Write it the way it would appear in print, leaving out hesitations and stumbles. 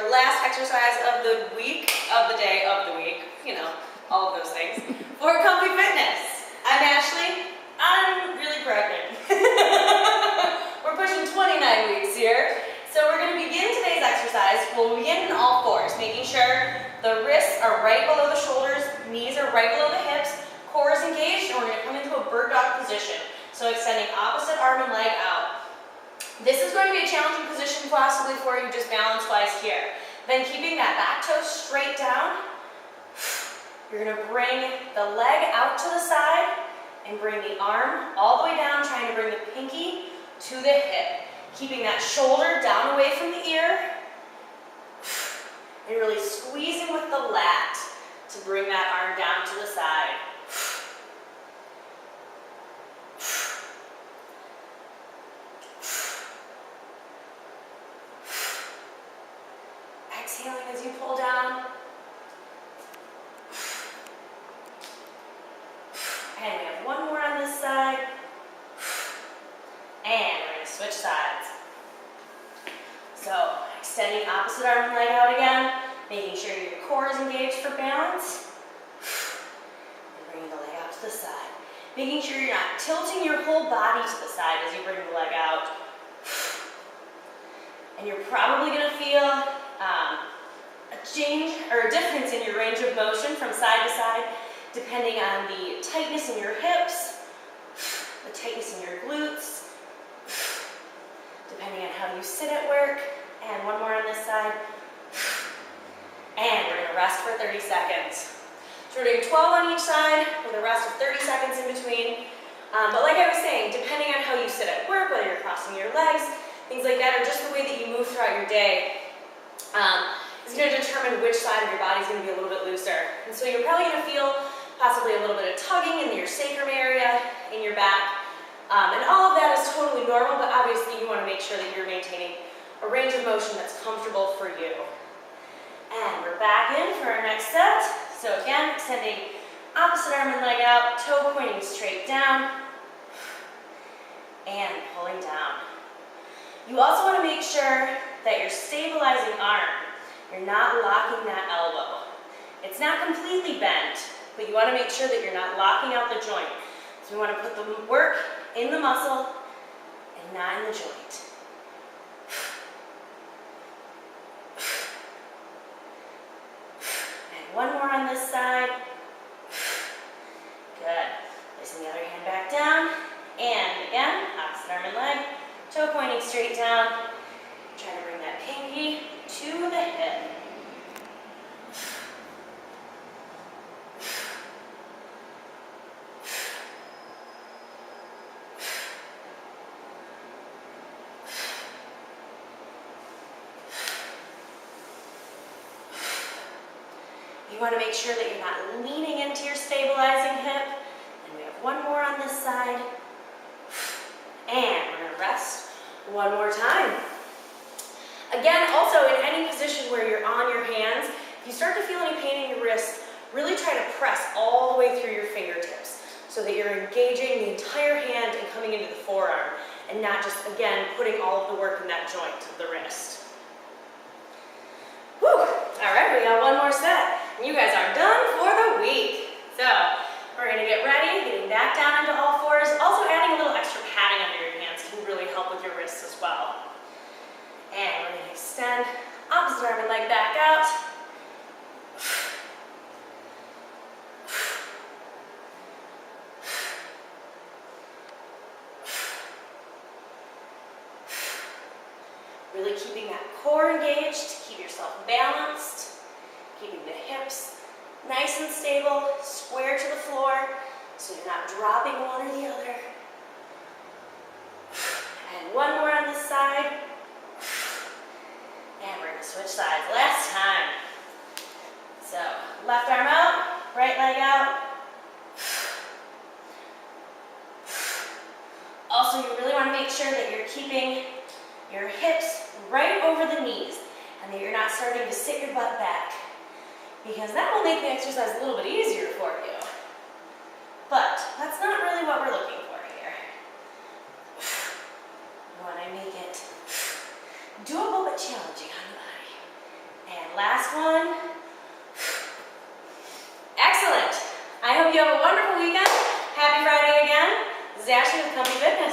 our last exercise of the week, of the day, of the week, you know, all of those things, for ComfyFitness. I'm Ashley. I'm really pregnant. We're pushing 29 weeks here. So we're going to begin today's exercise. We'll begin in all fours, making sure the wrists are right below the shoulders, knees are right below the hips, core is engaged, and we're going to come into a bird dog position. So extending opposite arm and leg out. This is going to be a challenging position possibly for you just balance-wise here. Then keeping that back toe straight down, you're going to bring the leg out to the side and bring the arm all the way down, trying to bring the pinky to the hip. Keeping that shoulder down away from the ear and really squeezing with the lat to bring that arm down to the side. Exhaling as you pull down. And we have one more on this side. And we're going to switch sides. So, extending opposite arm and leg out again, making sure your core is engaged for balance. And bringing the leg out to the side. Making sure you're not tilting your whole body to the side as you bring the leg out. And you're probably going to feel a change or a difference in your range of motion from side to side, depending on the tightness in your hips, the tightness in your glutes, depending on how you sit at work. And one more on this side. And we're going to rest for 30 seconds. So we're doing 12 on each side with a rest of 30 seconds in between. But like I was saying, depending on how you sit at work, whether you're crossing your legs, things like that, or just the way that you move throughout your day, is going to determine which side of your body is going to be a little bit looser. And so you're probably going to feel possibly a little bit of tugging in your sacrum area, in your back. And all of that is totally normal, but obviously you want to make sure that you're maintaining a range of motion that's comfortable for you. And we're back in for our next set. So again, extending opposite arm and leg out, toe pointing straight down, and pulling down. You also want to make sure that you're stabilizing arm. You're not locking that elbow. It's not completely bent, but you want to make sure that you're not locking out the joint. So we want to put the work in the muscle and not in the joint. And one more on this side. Good. Placing the other hand back down. And again, opposite arm and leg. Toe pointing straight down. Trying to bring that pinky to the hip. You want to make sure that you're not leaning into your stabilizing hip. And we have one more on this side. And we're going to rest one more time. Again, also in any position where you're on your hands, if you start to feel any pain in your wrist, really try to press all the way through your fingertips so that you're engaging the entire hand and coming into the forearm and not just, again, putting all of the work in that joint of the wrist. Whew! All right, we got one more set. And you guys are done for the week. So we're going to get ready, getting back down into all fours. Also adding a little extra padding under your hands can really help with your wrists as well. And we're going to extend opposite arm and leg back out. Really keeping that core engaged to keep yourself balanced. Keeping the hips nice and stable, square to the floor, so you're not dropping one or the other. And one more on this side. And we're going to switch sides. Last time. So, left arm out, right leg out. Also, you really want to make sure that you're keeping your hips right over the knees and that you're not starting to sit your butt back, because that will make the exercise a little bit easier for you. But that's not really what we're looking for here. We want to make it doable but challenging on the body. last one. Excellent. I hope you have a wonderful weekend. Happy Friday again. This is Ashley with ComfyFitness.